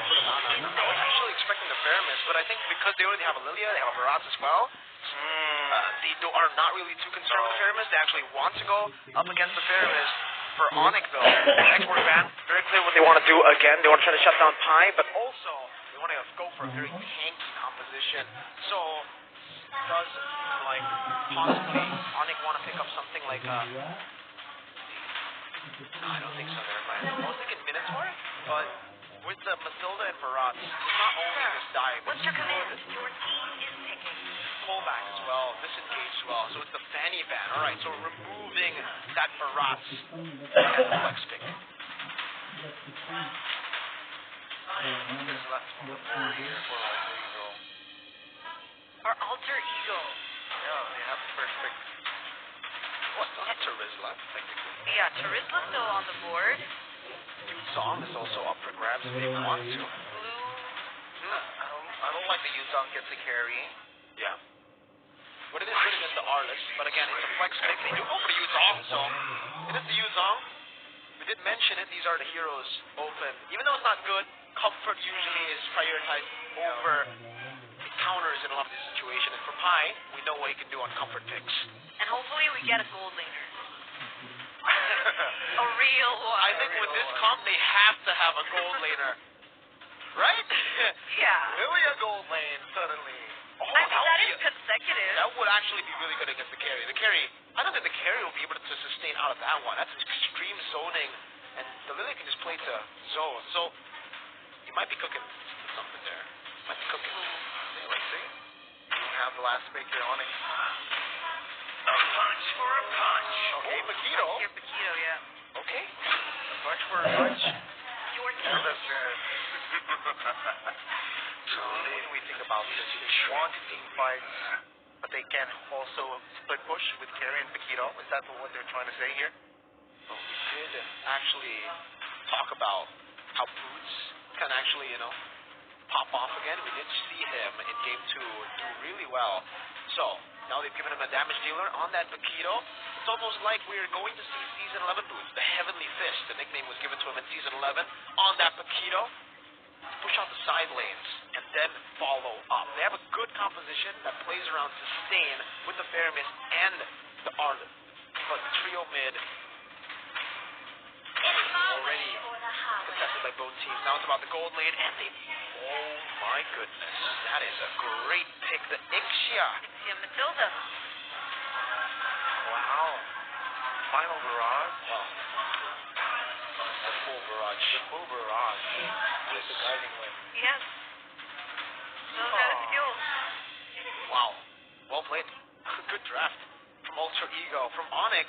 I was actually expecting the Faramis, but I think because they already have a Lilia, they have a Barat as well. They are not really too concerned with the Faramis. They actually want to go up against the Faramis. For Onic, though, export ban, very clear what they want to do again. They want to try to shut down Pi, but also they want to go for a very tanky composition. So, it does seem like possibly Onic want to pick up something like no, I don't think so, never mind. I was thinking Minotaur, but with the Matilda and Barat, it's not only this dive. What's your command? Your team is taking. Pullback as well, disengage as well. So it's the Fanny ban. Alright, so removing that Barat and the flex pick. There's left on the board here for Alter Ego. Our Alter Ego. Yeah, they have the first pick. What? Still have Terizla, technically. Yeah, Terizla's still on the board. Song is also up for grabs if they want to. Blue. I don't like the Yuzong gets a carry. Yeah. But it is good against the Arliss. But again, it's a flex pick. They do go for the Yuzong, so it is the Yuzong. We did mention it. These are the heroes open. Even though it's not good, comfort usually is prioritized over counters in a lot of these situations. And for Pi, we know what he can do on comfort picks. And hopefully we get a gold laner. A real one. I think with this comp, they have to have a gold laner. Right? Yeah. Lilia gold lane, suddenly. Oh, I mean, that is be, consecutive. that would actually be really good against the carry. The carry, I don't think the carry will be able to sustain out of that one. That's extreme zoning, and the Lilia can just play to zone. So, you might be cooking something there. Might be cooking. Let's see. You have the last pick here on it. A punch for a punch. Okay, Bakito. Your Bakito, yeah. Okay. A punch for a punch. Your team. That's good. So, what do we think about this? They want team fights, but they can also split push with carry and Bakito. Is that what they're trying to say here? Well, we did actually talk about how Boots can actually, pop off again. We did see him in Game 2 do really well. So, now they've given him a damage dealer on that Bakito. It's almost like we're going to see Season 11 Boots, the Heavenly Fist. The nickname was given to him in Season 11 on that Bakito. Push out the side lanes and then follow up. They have a good composition that plays around sustain with the Faramis and the Arlen. But trio mid already contested by both teams. Now it's about the gold lane and they... Oh my goodness. That is a great pick. The Ixia. Ixia Matilda. Wow. Final barrage. Wow. The full barrage. The full barrage. With the guiding win. Yes. Those are the skills. Wow. Well played. Good draft. From Alter Ego. From Onic.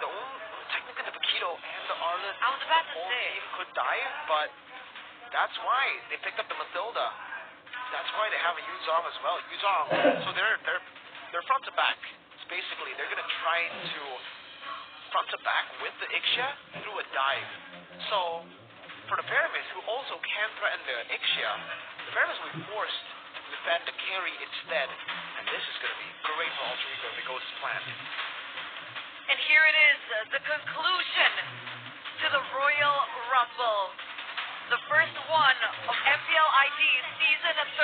The only... Technically the Bakito and the Arlen... I was about to whole say. team could die, but... That's why they picked up the Matilda. That's why they have a Yuzong as well. Yuzong. So they're front to back. It's basically they're gonna try to front to back with the Ixia through a dive. So for the Faramis, who also can threaten the Ixia, the Faramis will be forced to defend the carry instead. And this is gonna be great for Alter Ego if it goes as planned. And here it is, the conclusion to the Royal Rumble. The first one of MPL ID Season 13.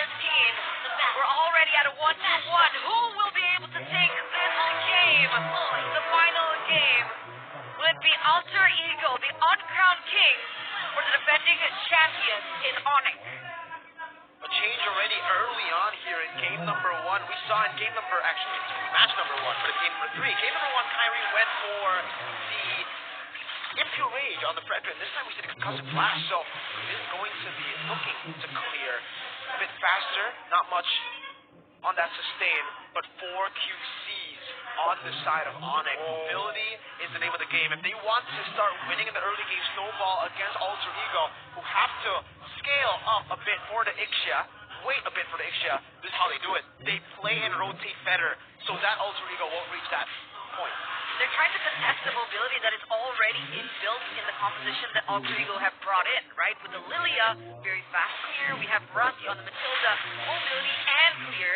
We're already at a 1-1. Who will be able to take this game? The final game. Will it be Alter Ego, the uncrowned king, or the defending champion in Onic? A change already early on here in game number 1. We saw in game number, actually, match number 1, but in game number 3. Game number 1, Kyrie went for the Impure Rage on the Fredrin. This time we see the Concussive Blast, so it is going to be looking to clear a bit faster. Not much on that sustain, but 4 QCs on the side of Onic. Mobility is the name of the game. If they want to start winning in the early game snowball against Alter Ego, who have to scale up a bit for the Ixia, wait a bit for the Ixia, this is how they do it. They play and rotate Feather, so that Alter Ego won't reach that point. They're trying to contest the mobility that is already inbuilt in the composition that Alter Ego have brought in, right? With the Lilia, very fast clear. We have Rati on the Matilda, mobility and clear.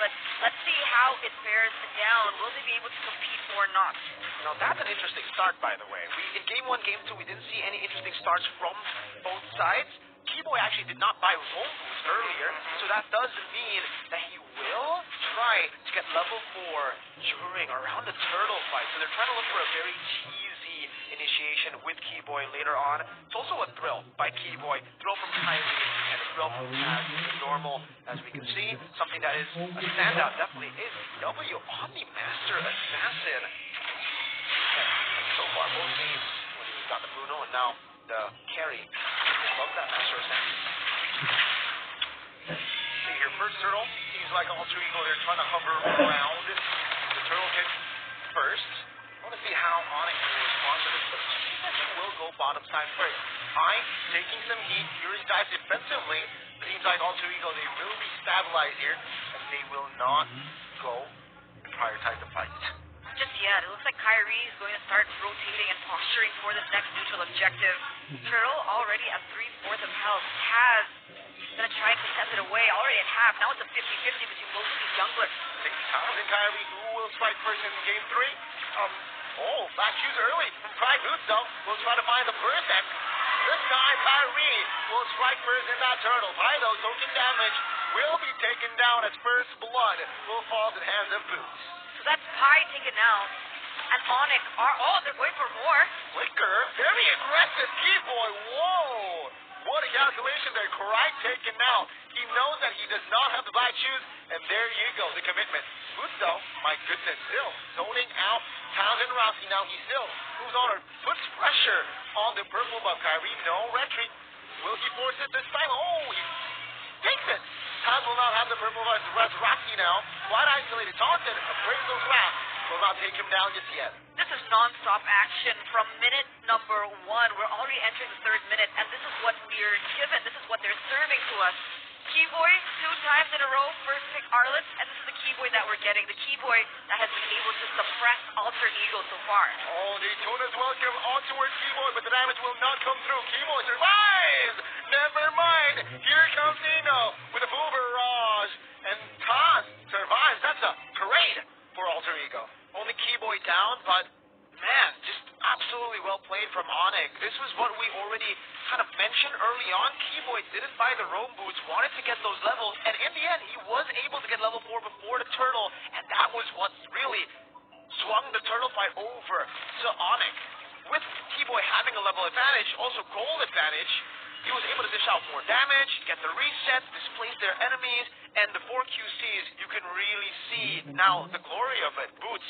But let's see how it fares down. Will they be able to compete or not? Now that's an interesting start, by the way. In game 1, game 2, we didn't see any interesting starts from both sides. Keep Keyboy actually did not buy roam boots earlier, so that does mean that he will try to get level 4 during around the turtle fight. So they're trying to look for a very cheesy initiation with Keyboy later on. It's also a thrill by Keyboy, thrill from Kyrie, and a thrill from Taz. Normal, as we can see. Something that is a standout definitely is W on the Master Assassin. And so far, both teams, when he's got the Bruno and now the carry, love that Master Assassin. See here, first turtle, seems like Alter Ego, they're trying to hover around the turtle hit first. I want to see how Onic will respond to this, but it seems like he will go bottom side first. High, taking some heat, Fury dives defensively. Seems like Alter Ego, they will be stabilized here, and they will not go and prioritize the fight. Just yet. It looks like Kyrie is going to start rotating and posturing for this next neutral objective. Turtle already at 3/4 of health. Taz going to try and contest it away. Already at half. Now it's a 50-50 between both of these junglers. I think Taz and Kyrie, who will strike first in game 3? Back choose early from Pride Boots, though. We'll try to find the first, and this guy, Kyrie, will strike first in that turtle. Fido, soaking damage, will be taken down as first blood will fall to the hands of Boots. So that's Pi taken out. And Onic are, they're going for more. Flicker, very aggressive Keyboy. Whoa! What a calculation there. Karai taken out. He knows that he does not have the black shoes, and there you go, the commitment. Boots, though, my goodness, still zoning out. Taz and Rossi now, he still moves on or puts pressure on the purple buff. Kyrie, no retreat. Will he force it this time? He takes it. Taz will not have the purple buff. Rossi now, quite isolated. Taunted, appraisal grab. Will not take him down just yet. This is non-stop action from minute number 1. We're already entering the 3rd minute, and this is what we're given. This is what they're serving to us. Keyboy, 2 times in a row, first pick Arlet, and this is the Keyboy that we're getting. The Keyboy that has been able to suppress Alter Ego so far. Daytona's welcome on towards Keyboy, but the damage will not come through. Keyboy survives! Never mind! Here comes Nino with a full barrage, and Taz survives. That's a parade for Alter Ego. Only Keyboy down, but man, just absolutely well played from Onic. This was what we already kind of mentioned early on. Keyboy didn't buy the roam boots, wanted to get those levels, and in the end, he was able to get level 4 before the turtle, and that was what really swung the turtle fight over to Onic. With Keyboy having a level advantage, also gold advantage, he was able to dish out more damage, get the resets, displace their enemies, and the 4 QCs, you can really see now the glory of it. Boots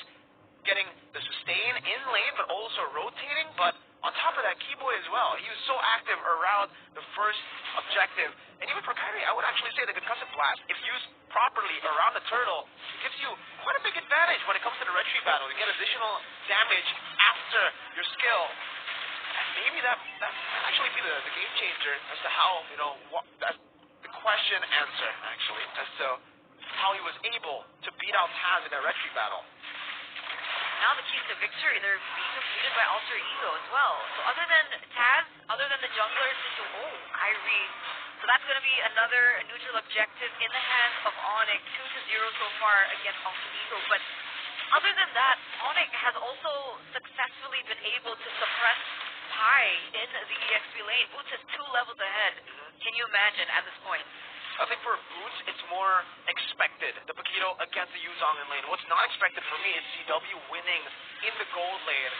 getting the sustain in lane, but also rotating, but on top of that, Keyboy as well. He was so active around the first objective. And even for Kyrie, I would actually say the Concussive Blast, if used properly around the turtle, gives you quite a big advantage when it comes to the retreat battle. You get additional damage after your skill. And maybe that might actually be the game changer as to how, that's the question answer, actually, as to how he was able to beat out Taz in that retreat battle. Now the keys to victory, they're being completed by Alter Ego as well. So other than Taz, other than the junglers, Kyrie. So that's going to be another neutral objective in the hands of Onic, 2-0 so far against Alter Ego. But other than that, Onic has also successfully been able to suppress Pi in the EXP lane. Boots is 2 levels ahead. Can you imagine at this point? I think for Boots, it's more expected, the Paquito against the Yuzong in lane. What's not expected for me is CW winning in the gold lane.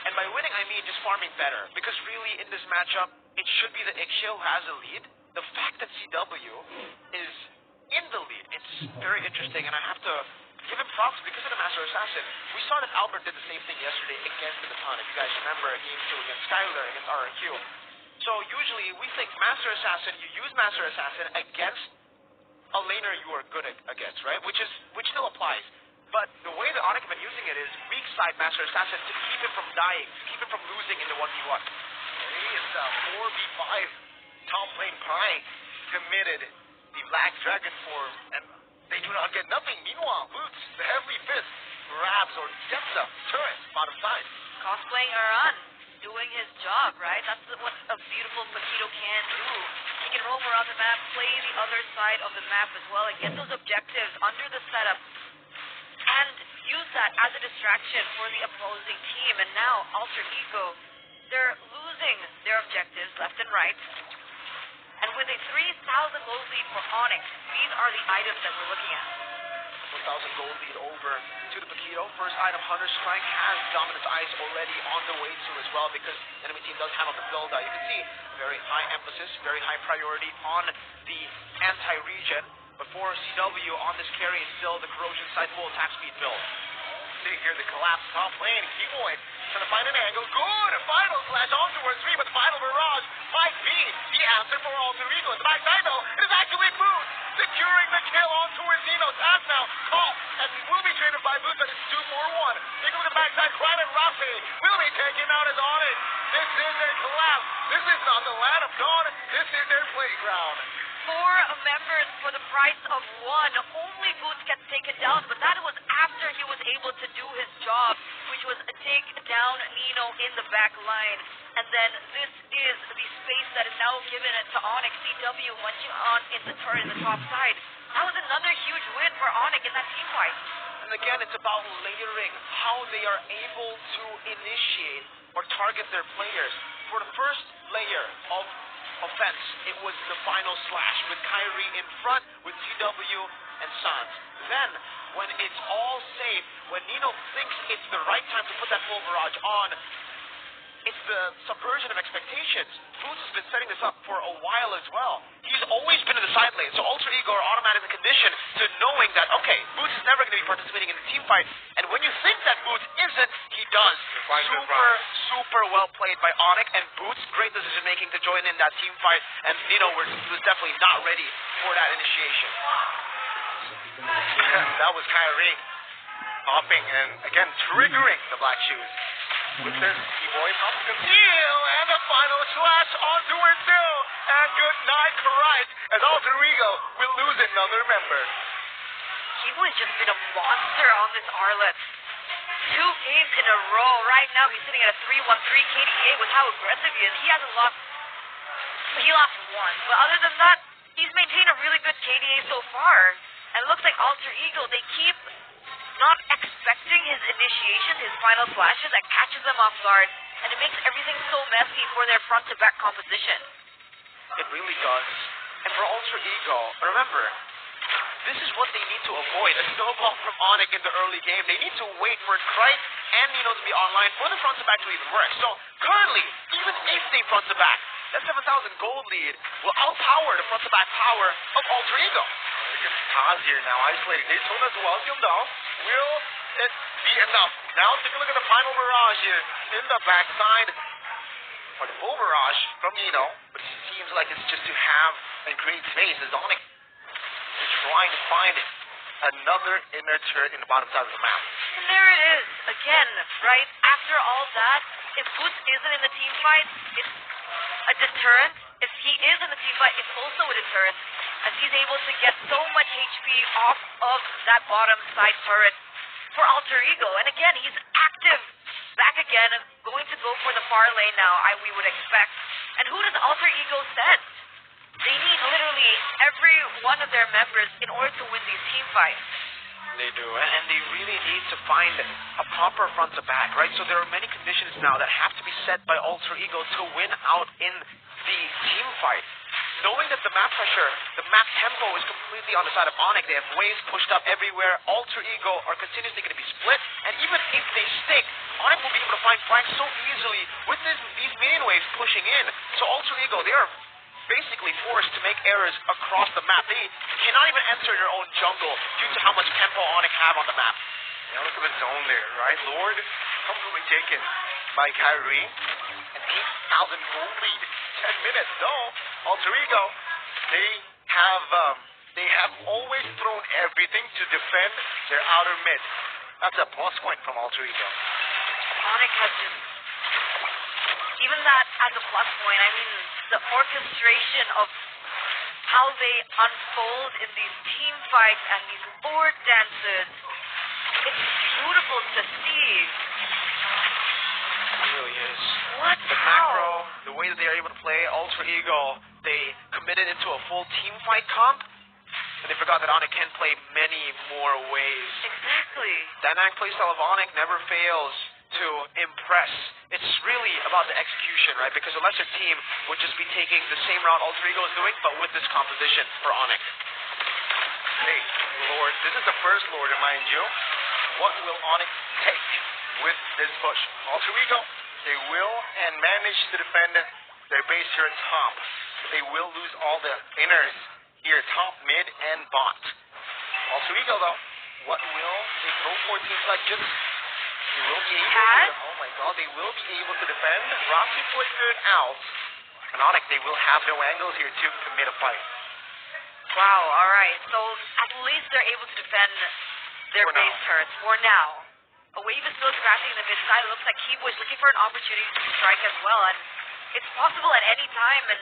And by winning, I mean just farming better. Because really, in this matchup, it should be the Ixia who has the lead. The fact that CW is in the lead, it's very interesting. And I have to give him props because of the Master Assassin. We saw that Albert did the same thing yesterday against the Baton. If you guys remember, game 2 against Skylar, against RQ. So usually we think Master Assassin, you use Master Assassin against a laner you are good against, right? Which still applies. But the way that Onic have been using it is weak side Master Assassin to keep it from dying, to keep it from losing in the 1v1. It's 4v5. Top lane Pi committed the Black Dragon form, and they do not get nothing. Meanwhile, Boots, the heavy fist, grabs or gets the turret bottom side. Cosplaying Aran, doing his job, right? That's what a beautiful Paquito can do. He can roam around the map, play the other side of the map as well, and get those objectives under the setup, and use that as a distraction for the opposing team. And now, Alter Ego, they're losing their objectives left and right. gold lead for Onic. These are the items that we're looking at. 1,000 gold lead over to the Paquito. First item, Hunter Strike, has Dominance Ice already on the way to as well because enemy team does handle the build. You can see very high emphasis, very high priority on the anti-regen. Before CW on this carry is still the Corrosion side full attack speed build. See here the collapse top lane. Keyboy trying to find an angle. Good! A final slash on towards 3, but the final barrage might be the answer for Alter Ego. At the backside though, it is actually Boots securing the kill onto his Nino. Tap now caught and will be traded by Boots, but it's 2-4-1. Take a look at the backside. Crying and Rafi will be taken out as Onic. This is their collapse. This is not the land of dawn. This is their playground. 4 members for the price of 1. Only Boots gets taken down, but that was after he was able to do his job, which was take down Nino in the back line. And then this is the space that is now given to Onic. CW munching on in the turret in the top side. That was another huge win for Onic in that team fight. And again, it's about layering, how they are able to initiate or target their players. For the first layer of offense, it was the final slash with Kyrie in front, with CW and Sans. Then, when it's all safe, when Nino thinks it's the right time to put that full barrage on, it's the subversion of expectations. Boots has been setting this up for a while as well. He's always been in the side lane, so Alter Ego are automatically conditioned to knowing that, okay, Boots is never going to be participating in the team fight, and when you think that Boots isn't, he does. Super well played by Onic, and Boots, great decision making to join in that team fight, and Nino was definitely not ready for that initiation. That was Kyrie hopping and again triggering the Black Shoes. With this, Keyboy pumps conceal and the final slash onto her too. And good night, Christ, as Alter Ego will lose another member. Keyboy's just been a monster on this Arlet. 2 games in a row. Right now he's sitting at a 3-1-3 KDA with how aggressive he is. He hasn't lost. He lost 1. But other than that, he's maintained a really good KDA so far. And it looks like Alter Ego, they keep not expecting his initiation, his final flashes, that catches them off guard, and it makes everything so messy for their front-to-back composition. It really does. And for Alter Ego, remember, this is what they need to avoid, a snowball from Onic in the early game. They need to wait for Christ and Nino to be online for the front-to-back to even work. So currently, even if they front-to-back, that 7,000 gold lead will outpower the front-to-back power of Alter Ego. Taz here now, isolated. They told us welcome down. Will it be enough? Now take a look at the final barrage here in the backside. Or the full barrage from Nino. But it seems like it's just to have and create space as Onic is trying to find another inner turret in the bottom side of the map. And there it is, again, right? After all that, if Boots isn't in the team fight, it's a deterrent. If he is in the team fight, it's also a deterrent, as he's able to get so much HP off of that bottom side turret for Alter Ego. And again, he's active, back again, going to go for the far lane now, we would expect. And who does Alter Ego send? They need literally every one of their members in order to win these team fights. They do, and they really need to find a proper front-to-back, right? So there are many conditions now that have to be set by Alter Ego to win out in the team fight. Knowing that the map pressure, the map tempo is completely on the side of Onic, they have waves pushed up everywhere. Alter Ego are continuously going to be split, and even if they stick, Onic will be able to find flanks so easily with these minion waves pushing in. So Alter Ego, they are basically forced to make errors across the map. They cannot even enter their own jungle due to how much tempo Onic have on the map. Now look at the zone there, right? Lord, comfortably taken by Kyrie. An 8,000 gold lead. 10 minutes, though. Alter Ego, they have always thrown everything to defend their outer mid. That's a plus point from Alter Ego. Onic has just, even that as a plus point, I mean, the orchestration of how they unfold in these team fights and these board dances, it's beautiful to see. It really is. What? The macro, the way that they are able to play, Alter Ego, they committed into a full team fight comp, and they forgot that Onic can play many more ways. Exactly. Dynamic playstyle of Onic never fails to impress. It's really about the execution, right? Because a lesser team would just be taking the same route Alter Ego is doing, but with this composition for Onic. Hey, Lord, this is the first Lord, mind you. What will Onic take with this push? Alter Ego, they will and manage to defend their base here at top. They will lose all the inners here, top, mid, and bot. Alter Ego, though, what will they go for? Seems like just they will be able to, oh my god, they will be able to defend. Rocky flickered out. And Onic, they will have no angles here to commit a fight. Wow, alright. So at least they're able to defend their base turrets for now. A wave is still scratching in the mid side. It looks like Keyboy's looking for an opportunity to strike as well. And it's possible at any time. And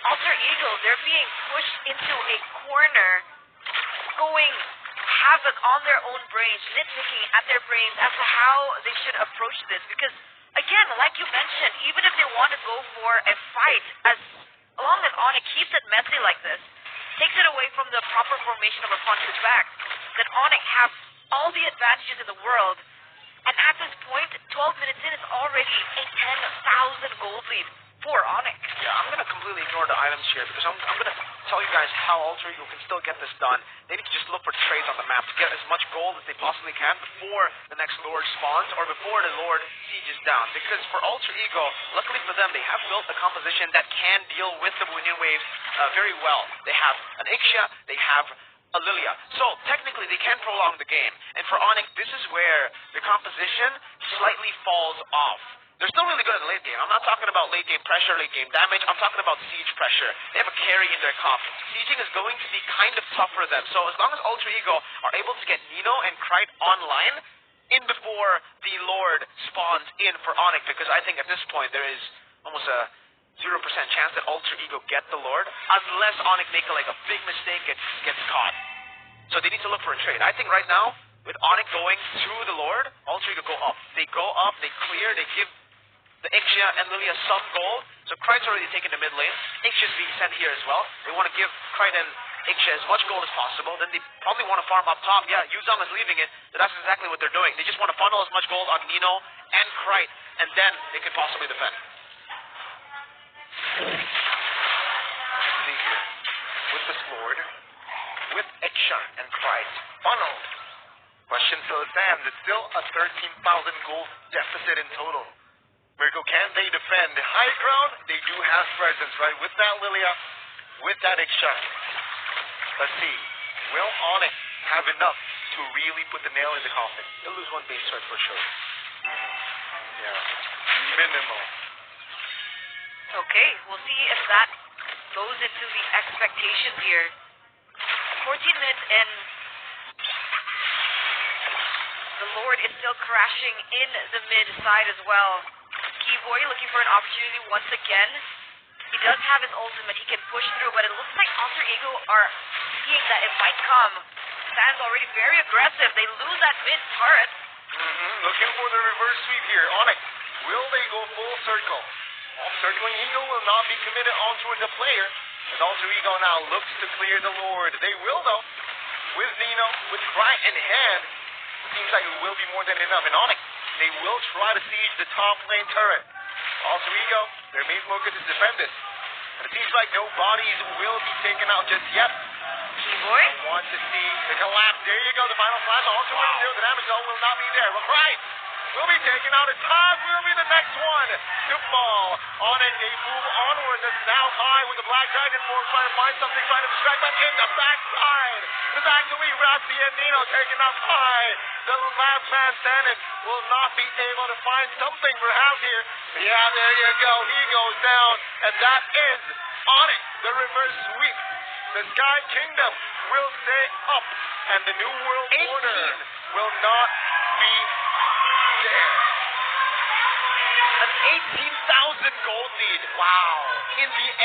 Alter Ego, they're being pushed into a corner, going havoc on their own brains, nitpicking at their brains as to how they should approach this. Because, again, like you mentioned, even if they want to go for a fight, as long as Onic keeps it messy like this, takes it away from the proper formation of a puncher's back, then Onic have all the advantages in the world. And at this point, 12 minutes in, it's already a 10,000 gold lead for Onic. Yeah, I'm going to completely ignore the items here because I'm going to tell you guys how Alter Ego can still get this done. They need to just look for trades on the map to get as much gold as they possibly can before the next Lord spawns or before the Lord sieges down. Because for Alter Ego, luckily for them, they have built a composition that can deal with the Winning Waves very well. They have an Ixia, they have a Lilia. So technically they can prolong the game. And for Onic, this is where the composition slightly falls off. They're still really good in the late game. I'm not talking about late game pressure, late game damage. I'm talking about siege pressure. They have a carry in their comp. Sieging is going to be kind of tough for them. So as long as Alter Ego are able to get Nino and Krite online in before the Lord spawns in for Onic, because I think at this point there is almost a 0% chance that Alter Ego get the Lord unless Onic make a big mistake, gets caught. So they need to look for a trade. I think right now, with Onic going to the Lord, Alter Ego go up. They go up, they clear, they give the Ixia and Lilia some gold. So Krite's already taken the mid lane. Ixia's being sent here as well. They want to give Krite and Ixia as much gold as possible. Then they probably want to farm up top. Yeah, Yuzong is leaving it. So that's exactly what they're doing. They just want to funnel as much gold on Nino and Krite, and then they can possibly defend. Let's see here. With this Lord, with Ixia and Krite funneled. Question still stands. It's still a 13,000 gold deficit in total. Mirko, can they defend? High ground, they do have presence, right? With that Lilia, with that Ixia. Let's see. Will Onic have enough to really put the nail in the coffin? They'll lose one base turret for sure. Yeah. Minimal. Okay, we'll see if that goes into the expectations here. 14 minutes in. The Lord is still crashing in the mid side as well. Keyboy looking for an opportunity once again. He does have his ultimate. He can push through, but it looks like Alter Ego are seeing that it might come. Sands already very aggressive. They lose that mid turret. Looking for the reverse sweep here. Onic, will they go full circle? Circling Ego will not be committed onto the player. As Alter Ego now looks to clear the Lord. They will, though. With Nino, with Krite in hand, seems like it will be more than enough. And Onic, they will try to siege the top lane turret. Alter Ego, their main focus is defend this. And it seems like no bodies will be taken out just yet. Keyboy? I want to see the collapse. There you go, the final flash. Alter Ego, the damage zone will not be there. But Krite will be taken out. And Todd will be the next one to fall. Onic, they move onwards. It's now high with the Black Dragon force trying to find something, trying to distract them in the backside. The back to me, Rasty and Nino taken up high. The last man standing will not be able to find something perhaps here. Yeah, there you go. He goes down. And that is Onic, the reverse sweep. The Sky Kingdom will stay up. And the New World Order will not be there. An 18,000 gold lead. Wow. In the end.